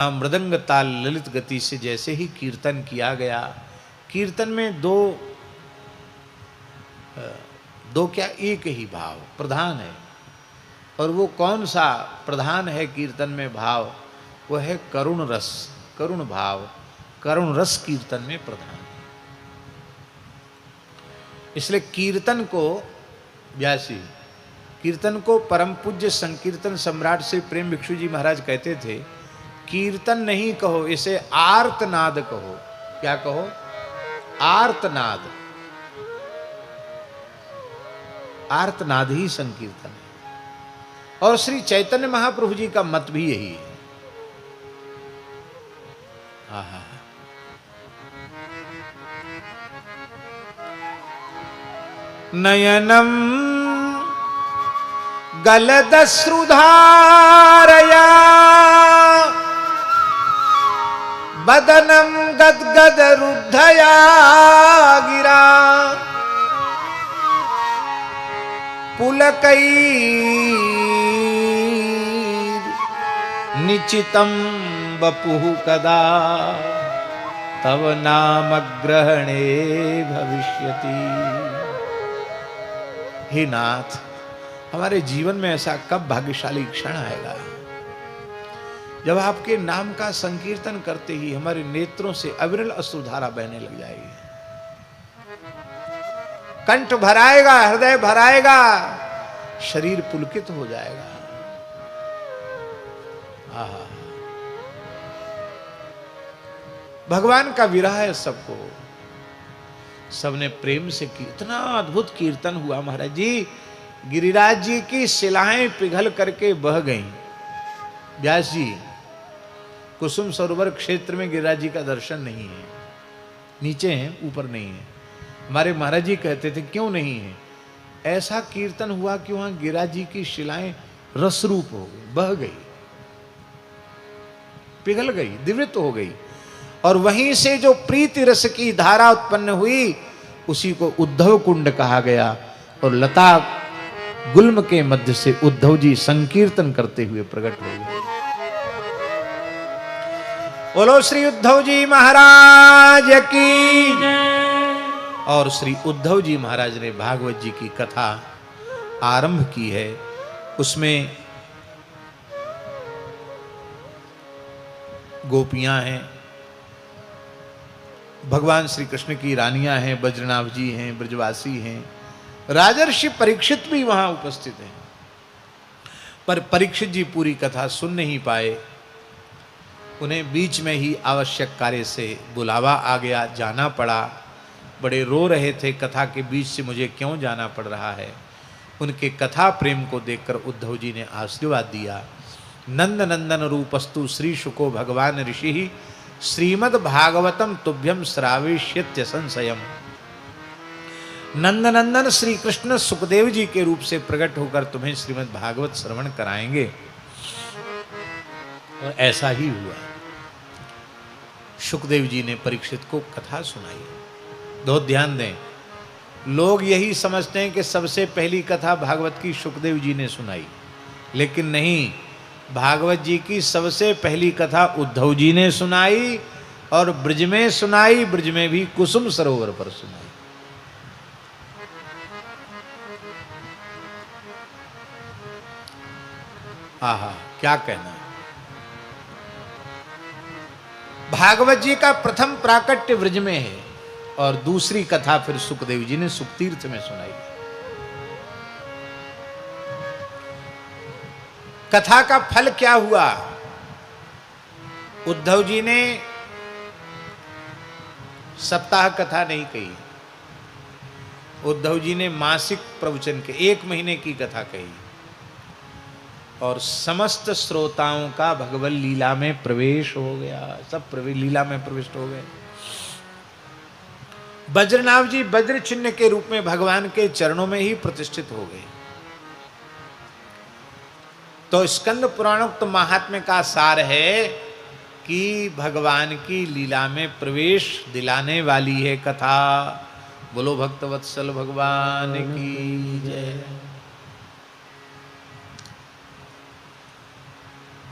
मृदंग ताल ललित गति से जैसे ही कीर्तन किया गया, कीर्तन में दो क्या एक ही भाव प्रधान है, और वो कौन सा प्रधान है कीर्तन में भाव? वो है करुण रस, करुण भाव, करुण रस कीर्तन में प्रधान है। इसलिए कीर्तन को व्यासी, कीर्तन को परम पूज्य संकीर्तन सम्राट से प्रेम भिक्षु जी महाराज कहते थे, कीर्तन नहीं कहो, इसे आर्तनाद कहो। क्या कहो? आर्तनाद। आर्तनाद ही संकीर्तन है। और श्री चैतन्य महाप्रभु जी का मत भी यही है। आहा, नयनम गलदश्रुधारया बदनम गदगद रुद्धया गिरा पुलकैर निचितम वपुः कदा तव नाम ग्रहणे भविष्यति। हे नाथ, हमारे जीवन में ऐसा कब भाग्यशाली क्षण आएगा जब आपके नाम का संकीर्तन करते ही हमारे नेत्रों से अविरल अश्रुधारा बहने लग जाएगी, कंठ भराएगा, हृदय भराएगा, शरीर पुलकित हो जाएगा। आहा, भगवान का विरह है सबको, सबने प्रेम से की। इतना अद्भुत कीर्तन हुआ महाराज जी, गिरिराज जी की शिलाएं पिघल करके बह गईं। व्यास जी, कुसुम सरोवर क्षेत्र में गिरिराज जी का दर्शन नहीं है, नीचे हैं, ऊपर नहीं है। हमारे महाराज जी कहते थे क्यों नहीं है? ऐसा कीर्तन हुआ कि वहां गिरिराज जी की शिलाएं रसरूप हो गई, बह गई, पिघल गई, दिव्यत हो गई, और वहीं से जो प्रीति रस की धारा उत्पन्न हुई उसी को उद्धव कुंड कहा गया। और लता गुल्म के मध्य से उद्धव जी संकीर्तन करते हुए प्रकट हो गए। बोलो श्री उद्धव जी महाराज की। और श्री उद्धव जी महाराज ने भागवत जी की कथा आरंभ की है। उसमें गोपियां हैं, भगवान श्री कृष्ण की रानियां हैं, बज्रनाभ जी हैं, ब्रजवासी हैं, राजर्षि परीक्षित भी वहां उपस्थित हैं। पर परीक्षित जी पूरी कथा सुन नहीं पाए, उन्हें बीच में ही आवश्यक कार्य से बुलावा आ गया, जाना पड़ा। बड़े रो रहे थे, कथा के बीच से मुझे क्यों जाना पड़ रहा है। उनके कथा प्रेम को देखकर उद्धव जी ने आशीर्वाद दिया। नंद नंदन रूपस्तु श्री शुको भगवान ऋषि श्रीमद् भागवतम तुभ्यम श्राविष्यत्य संशयम। नंद नंदन श्री कृष्ण सुखदेव जी के रूप से प्रकट होकर तुम्हें श्रीमद् भागवत श्रवण कराएंगे। और ऐसा ही हुआ। सुखदेव जी ने परीक्षित को कथा सुनाई। बहुत ध्यान दें, लोग यही समझते हैं कि सबसे पहली कथा भागवत की सुखदेव जी ने सुनाई, लेकिन नहीं, भागवत जी की सबसे पहली कथा उद्धव जी ने सुनाई, और ब्रज में सुनाई, ब्रज में भी कुसुम सरोवर पर सुनाई। आहा, क्या कहना। भागवत जी का प्रथम प्राकट्य ब्रज में है, और दूसरी कथा फिर सुखदेव जी ने सुखतीर्थ में सुनाई। कथा का फल क्या हुआ? उद्धव जी ने सप्ताह कथा नहीं कही, उद्धव जी ने मासिक प्रवचन के 1 महीने की कथा कही, और समस्त श्रोताओं का भगवत लीला में प्रवेश हो गया। सब लीला में प्रविष्ट हो गए। बज्रनाभ जी वज्र चिन्ह के रूप में भगवान के चरणों में ही प्रतिष्ठित हो गए। तो स्कंद पुराणोक्त महात्म्य का सार है कि भगवान की लीला में प्रवेश दिलाने वाली है कथा। बोलो भक्तवत्सल भगवान की जय।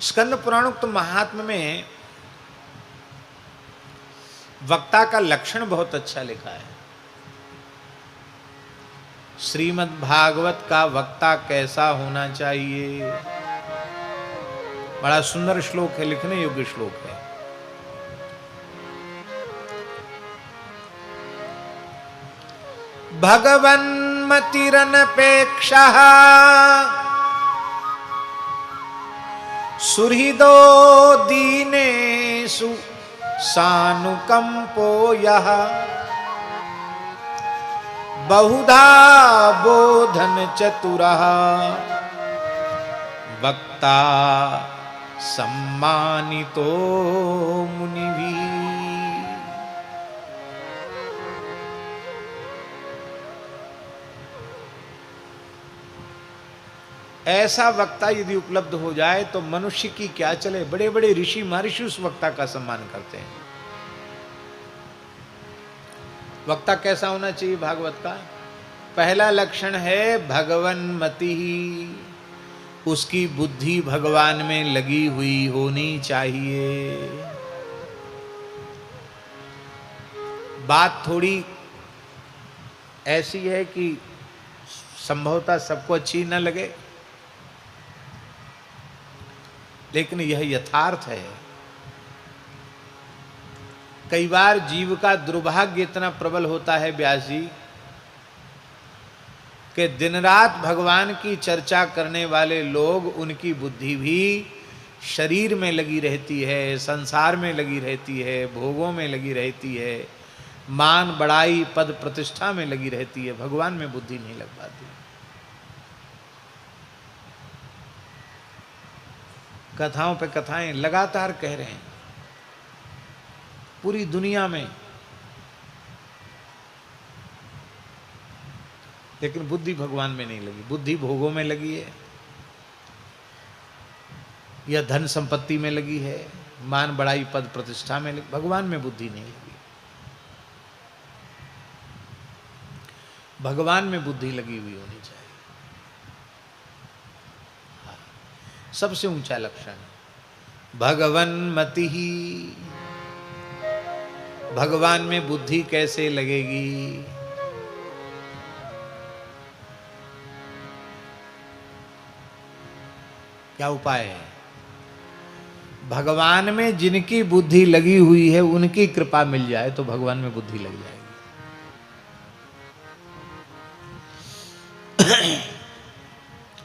स्कंद पुराणोक्त महात्म्य में वक्ता का लक्षण बहुत अच्छा लिखा है। श्रीमद् भागवत का वक्ता कैसा होना चाहिए, बड़ा सुंदर श्लोक है, लिखने योग्य श्लोक है। भगवन्मतिरनपेक्षः सुहृदो दीनेषु सानुकंपो यः बहुधा बोधन चतुरः वक्ता सम्मानितो मुनिभिः। ऐसा वक्ता यदि उपलब्ध हो जाए तो मनुष्य की क्या चले। बड़े बड़े ऋषि महर्षि उस वक्ता का सम्मान करते हैं। वक्ता कैसा होना चाहिए भागवत का? पहला लक्षण है भगवन्मति, उसकी बुद्धि भगवान में लगी हुई होनी चाहिए। बात थोड़ी ऐसी है कि संभवतः सबको अच्छी न लगे, लेकिन यह यथार्थ है। कई बार जीव का दुर्भाग्य इतना प्रबल होता है व्यास जी कि दिन रात भगवान की चर्चा करने वाले लोग, उनकी बुद्धि भी शरीर में लगी रहती है, संसार में लगी रहती है, भोगों में लगी रहती है, मान बड़ाई पद प्रतिष्ठा में लगी रहती है, भगवान में बुद्धि नहीं लग पाती। कथाओं पे कथाएं लगातार कह रहे हैं पूरी दुनिया में, लेकिन बुद्धि भगवान में नहीं लगी। बुद्धि भोगों में लगी है, या धन संपत्ति में लगी है, मान बड़ाई पद प्रतिष्ठा में लगी, भगवान में बुद्धि नहीं लगी। भगवान में बुद्धि लगी हुई होनी चाहिए। सबसे ऊंचा लक्षण भगवन्मति ही। भगवान में बुद्धि कैसे लगेगी? क्या उपाय है? भगवान में जिनकी बुद्धि लगी हुई है उनकी कृपा मिल जाए तो भगवान में बुद्धि लग जाएगी।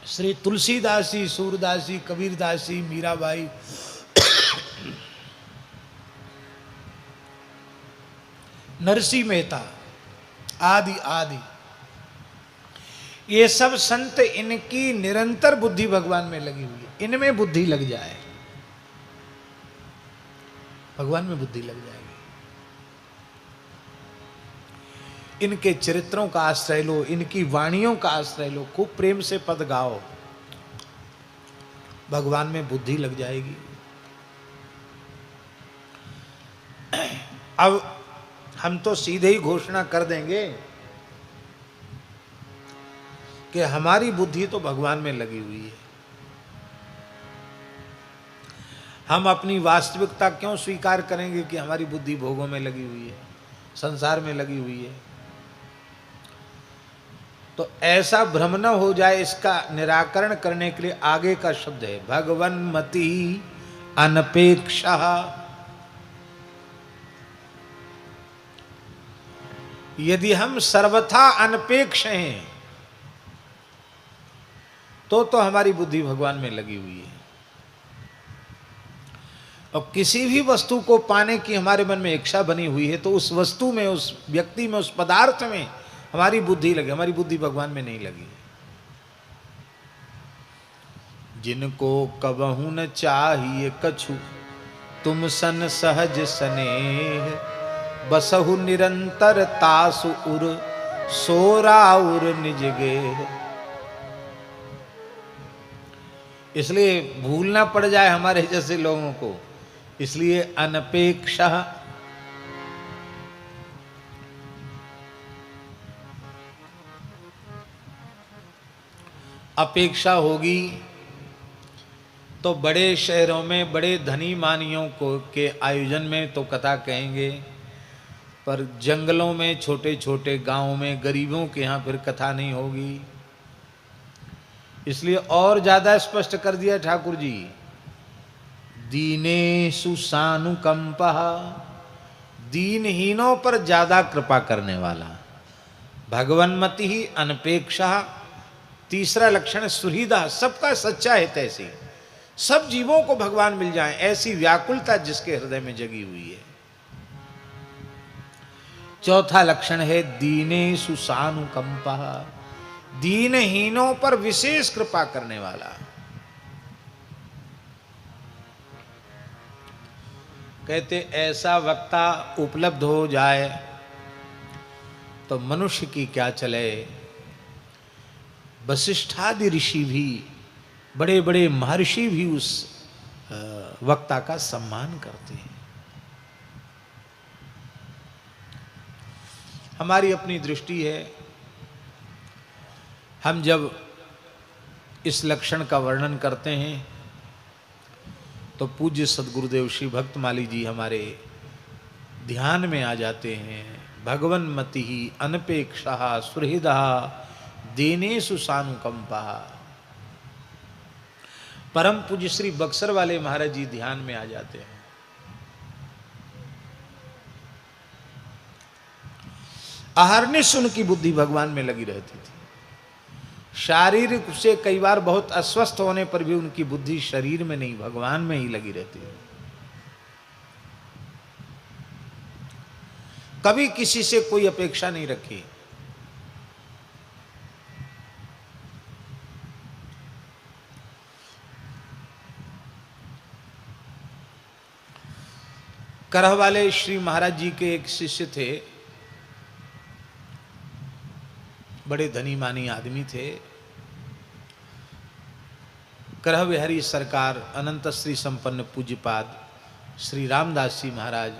श्री तुलसीदास जी, सूरदास जी, कबीरदास जी, मीराबाई, नरसिंह मेहता आदि आदि, ये सब संत, इनकी निरंतर बुद्धि भगवान में लगी हुई है। इनमें बुद्धि लग जाए, भगवान में बुद्धि लग जाएगी। इनके चरित्रों का आश्रय लो, इनकी वाणियों का आश्रय लो, खूब प्रेम से पद गाओ, भगवान में बुद्धि लग जाएगी। अब हम तो सीधे ही घोषणा कर देंगे कि हमारी बुद्धि तो भगवान में लगी हुई है। हम अपनी वास्तविकता क्यों स्वीकार करेंगे कि हमारी बुद्धि भोगों में लगी हुई है, संसार में लगी हुई है? तो ऐसा भ्रम न हो जाए, इसका निराकरण करने के लिए आगे का शब्द है भगवन्मति अनपेक्षा। यदि हम सर्वथा अनपेक्ष हैं तो हमारी बुद्धि भगवान में लगी हुई है। और किसी भी वस्तु को पाने की हमारे मन में इच्छा बनी हुई है तो उस वस्तु में, उस व्यक्ति में, उस पदार्थ में हमारी बुद्धि लगे। हमारी बुद्धि भगवान में नहीं लगी। जिनको कबहू न चाहिए कछु तुम सन सहज स्नेह, बसहु निरंतर तासु उर सोरा उर निज गेह। इसलिए भूलना पड़ जाए हमारे जैसे लोगों को, इसलिए अनपेक्षा। अपेक्षा होगी तो बड़े शहरों में बड़े धनी मानियों को के आयोजन में तो कथा कहेंगे, पर जंगलों में, छोटे छोटे गांवों में, गरीबों के यहाँ फिर कथा नहीं होगी। इसलिए और ज्यादा स्पष्ट कर दिया ठाकुर जी, दीनेषु सानुकंपः, दीनहीनों पर ज्यादा कृपा करने वाला। भगवन्मति ही अनपेक्षा। तीसरा लक्षण सुहृदा, सबका सच्चा हित ऐसी, सब जीवों को भगवान मिल जाए ऐसी व्याकुलता जिसके हृदय में जगी हुई है। चौथा लक्षण है दीनेषु सानुकंपः, दीनहीनों पर विशेष कृपा करने वाला। कहते ऐसा वक्ता उपलब्ध हो जाए तो मनुष्य की क्या चले। वशिष्ठादि ऋषि भी, बड़े बड़े महर्षि भी उस वक्ता का सम्मान करते हैं। हमारी अपनी दृष्टि है, हम जब इस लक्षण का वर्णन करते हैं तो पूज्य सद्गुरुदेव श्री भक्तमाली जी हमारे ध्यान में आ जाते हैं। भगवन्मति ही अनपेक्षा सुहृदा दीनेषु सानुकंपः। परम पूज्य श्री बक्सर वाले महाराज जी ध्यान में आ जाते हैं। अहर्निश उनकी बुद्धि भगवान में लगी रहती थी। शारीरिक से कई बार बहुत अस्वस्थ होने पर भी उनकी बुद्धि शरीर में नहीं, भगवान में ही लगी रहती है। कभी किसी से कोई अपेक्षा नहीं रखी। करह वाले श्री महाराज जी के एक शिष्य थे, बड़े धनी मानी आदमी थे। करह बिहारी सरकार अनंत श्री संपन्न पूज्यपाद श्री रामदास जी महाराज,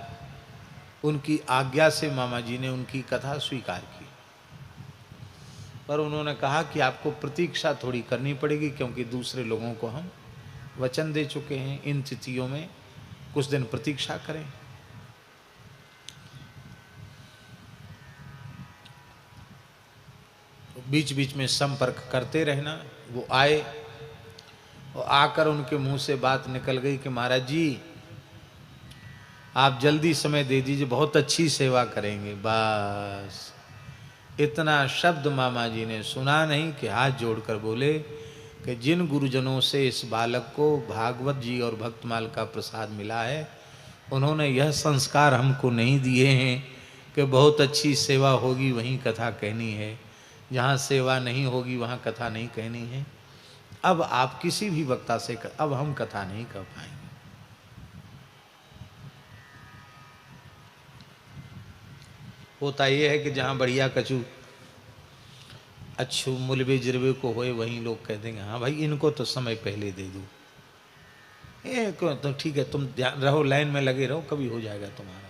उनकी आज्ञा से मामा जी ने उनकी कथा स्वीकार की। पर उन्होंने कहा कि आपको प्रतीक्षा थोड़ी करनी पड़ेगी, क्योंकि दूसरे लोगों को हम वचन दे चुके हैं, इन तिथियों में कुछ दिन प्रतीक्षा करें। बीच बीच में संपर्क करते रहना। वो आए और आकर उनके मुंह से बात निकल गई कि महाराज जी आप जल्दी समय दे दीजिए, बहुत अच्छी सेवा करेंगे। बस इतना शब्द मामा जी ने सुना नहीं कि हाथ जोड़कर बोले कि जिन गुरुजनों से इस बालक को भागवत जी और भक्तमाल का प्रसाद मिला है, उन्होंने यह संस्कार हमको नहीं दिए हैं कि बहुत अच्छी सेवा होगी वहीं कथा कहनी है, जहाँ सेवा नहीं होगी वहाँ कथा नहीं कहनी है। अब आप किसी भी वक्ता से अब हम कथा नहीं कर पाएंगे। होता यह है कि जहाँ बढ़िया कछु अच्छू मुलबे जिरबे को होए, वहीं लोग कह देंगे हाँ भाई इनको तो समय पहले दे दो। ये तो ठीक है, तुम ध्यान रहो, लाइन में लगे रहो, कभी हो जाएगा तुम्हारा।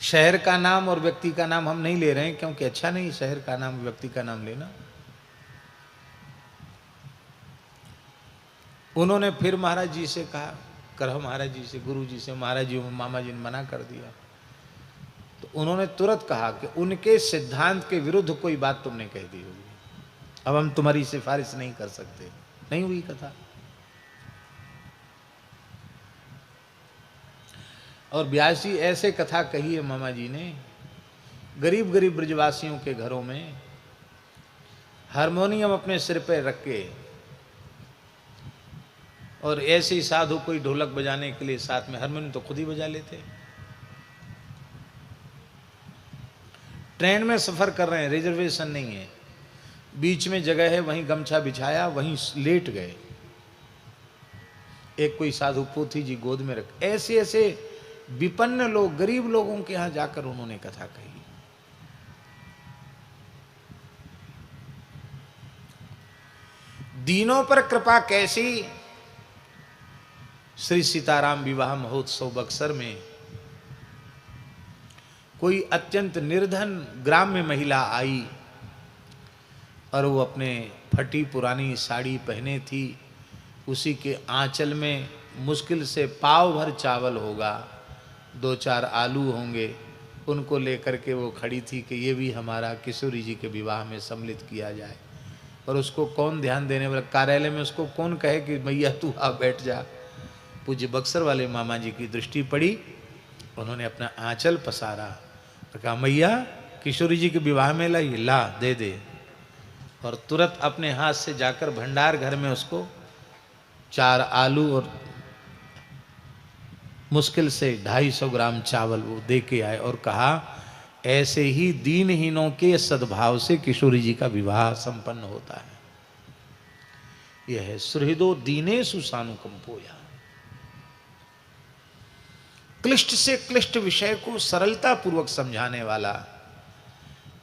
शहर का नाम और व्यक्ति का नाम हम नहीं ले रहे हैं, क्योंकि अच्छा नहीं शहर का नाम व्यक्ति का नाम लेना। उन्होंने फिर महाराज जी से कहा, करह महाराज जी से, गुरु जी से, महाराज जी मामा जी ने मना कर दिया। तो उन्होंने तुरंत कहा कि उनके सिद्धांत के विरुद्ध कोई बात तुमने कह दी होगी, अब हम तुम्हारी सिफारिश नहीं कर सकते। नहीं हुई कथा। और व्यास जी ऐसे कथा कही है मामा जी ने, गरीब गरीब ब्रजवासियों के घरों में हारमोनियम अपने सिर पर रख के, और ऐसे ही साधु कोई ढोलक बजाने के लिए साथ में, हारमोनियम तो खुद ही बजा लेते। ट्रेन में सफर कर रहे हैं, रिजर्वेशन नहीं है, बीच में जगह है, वहीं गमछा बिछाया, वहीं लेट गए। एक कोई साधु पोथी जी गोद में रख, ऐसे ऐसे विपन्न लोग, गरीब लोगों के यहां जाकर उन्होंने कथा कही। दीनों पर कृपा कैसी। श्री सीताराम विवाह महोत्सव बक्सर में कोई अत्यंत निर्धन ग्राम्य महिला आई और वो अपने फटी पुरानी साड़ी पहने थी, उसी के आंचल में मुश्किल से पाव भर चावल होगा, 2-4 आलू होंगे, उनको लेकर के वो खड़ी थी कि ये भी हमारा किशोरी जी के विवाह में सम्मिलित किया जाए। और उसको कौन ध्यान देने वाला, कार्यालय में उसको कौन कहे कि मैया तू आ बैठ जा। पूज्य बक्सर वाले मामा जी की दृष्टि पड़ी, उन्होंने अपना आंचल पसारा और कहा मैया किशोरी जी के विवाह में लाई, ला दे दे। और तुरंत अपने हाथ से जाकर भंडार घर में उसको 4 आलू और मुश्किल से 250 ग्राम चावल वो दे के आए और कहा ऐसे ही दीनहीनों के सद्भाव से किशोरी जी का विवाह संपन्न होता है। यह है सुहृदो दीनेषु सानुकंपोया। क्लिष्ट से क्लिष्ट विषय को सरलता पूर्वक समझाने वाला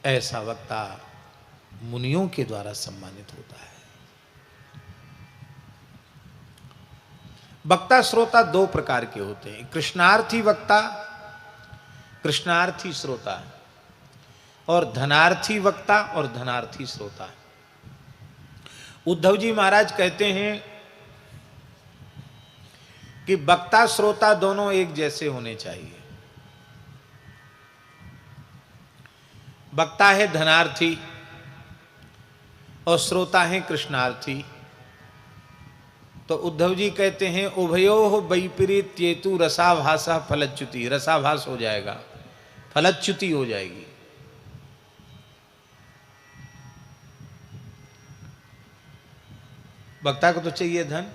ऐसा वक्ता मुनियों के द्वारा सम्मानित होता है। वक्ता श्रोता 2 प्रकार के होते हैं, कृष्णार्थी वक्ता, कृष्णार्थी श्रोता, और धनार्थी वक्ता और धनार्थी श्रोता। उद्धव जी महाराज कहते हैं कि वक्ता श्रोता दोनों एक जैसे होने चाहिए। वक्ता है धनार्थी और श्रोता है कृष्णार्थी। तो उद्धव जी कहते हैं उभयोः वैपरीत्येतु रसाभासा फलच्युति। रसाभास हो जाएगा, फलच्युति हो जाएगी। वक्ता को तो चाहिए धन,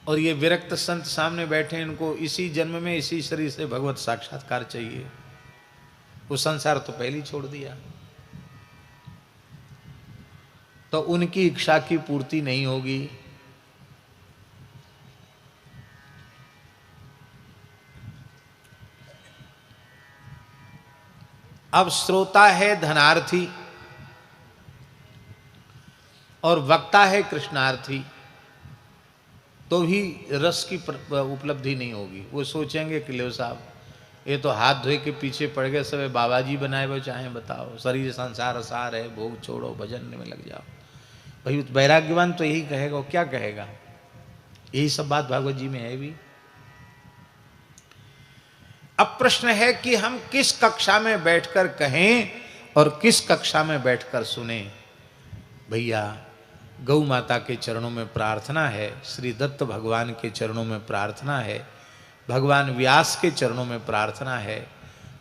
और ये विरक्त संत सामने बैठे, इनको इसी जन्म में इसी शरीर से भगवत साक्षात्कार चाहिए। वो संसार तो पहले ही छोड़ दिया, तो उनकी इच्छा की पूर्ति नहीं होगी। अब श्रोता है धनार्थी और वक्ता है कृष्णार्थी, तो भी रस की उपलब्धि नहीं होगी। वो सोचेंगे कि लो साहब ये तो हाथ धोए के पीछे पड़ गए, सब बाबा जी बनाए वो चाहे बताओ, शरीर संसार असार है, भोग छोड़ो भजन में लग जाओ। भाई वैराग्यवान तो यही कहेगा, क्या कहेगा? यही सब बात भागवत जी में है भी। अब प्रश्न है कि हम किस कक्षा में बैठकर कहें और किस कक्षा में बैठकर सुने। भैया गौ माता के चरणों में प्रार्थना है, श्री दत्त भगवान के चरणों में प्रार्थना है, भगवान व्यास के चरणों में प्रार्थना है,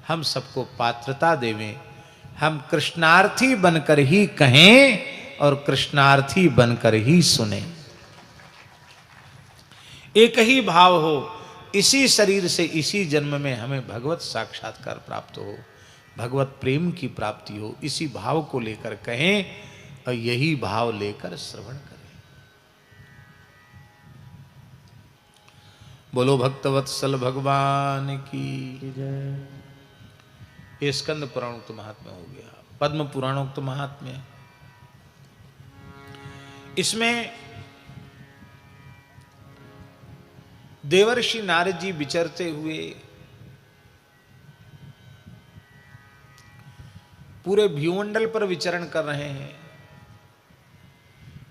हम सबको पात्रता देवें, हम कृष्णार्थी बनकर ही कहें और कृष्णार्थी बनकर ही सुने। एक ही भाव हो, इसी शरीर से इसी जन्म में हमें भगवत साक्षात्कार प्राप्त हो, भगवत प्रेम की प्राप्ति हो, इसी भाव को लेकर कहें और यही भाव लेकर श्रवण करें। बोलो भक्तवत्सल भगवान की जय। ये स्कंद पुराणोक्त महात्म्य हो गया। पद्म पुराणोक्त महात्म्य, इसमें देवर्षि नारद जी विचरते हुए पूरे भूमंडल पर विचरण कर रहे हैं,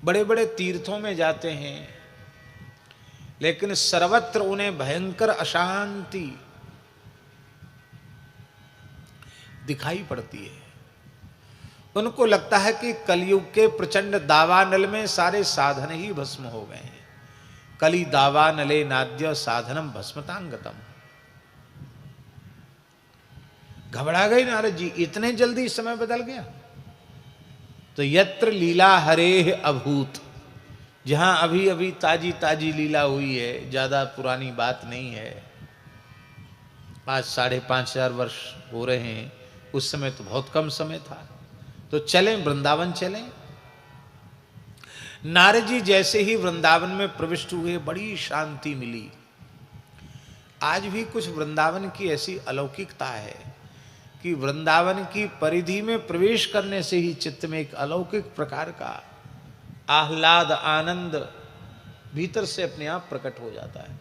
बड़े बड़े तीर्थों में जाते हैं, लेकिन सर्वत्र उन्हें भयंकर अशांति दिखाई पड़ती है। उनको लगता है कि कलयुग के प्रचंड दावानल में सारे साधन ही भस्म हो गए हैं। कली दावानले नाद्य साधनम भस्मतांगतम। घबरा गए नारद जी, इतने जल्दी समय बदल गया। तो यत्र लीला हरेह अभूत, जहां अभी अभी ताजी ताजी लीला हुई है, ज्यादा पुरानी बात नहीं है, आज 5,500 वर्ष हो रहे हैं, उस समय तो बहुत कम समय था। तो चलें वृंदावन चलें। नारद जी जैसे ही वृंदावन में प्रविष्ट हुए, बड़ी शांति मिली। आज भी कुछ वृंदावन की ऐसी अलौकिकता है कि वृंदावन की परिधि में प्रवेश करने से ही चित्त में एक अलौकिक प्रकार का आह्लाद आनंद भीतर से अपने आप प्रकट हो जाता है।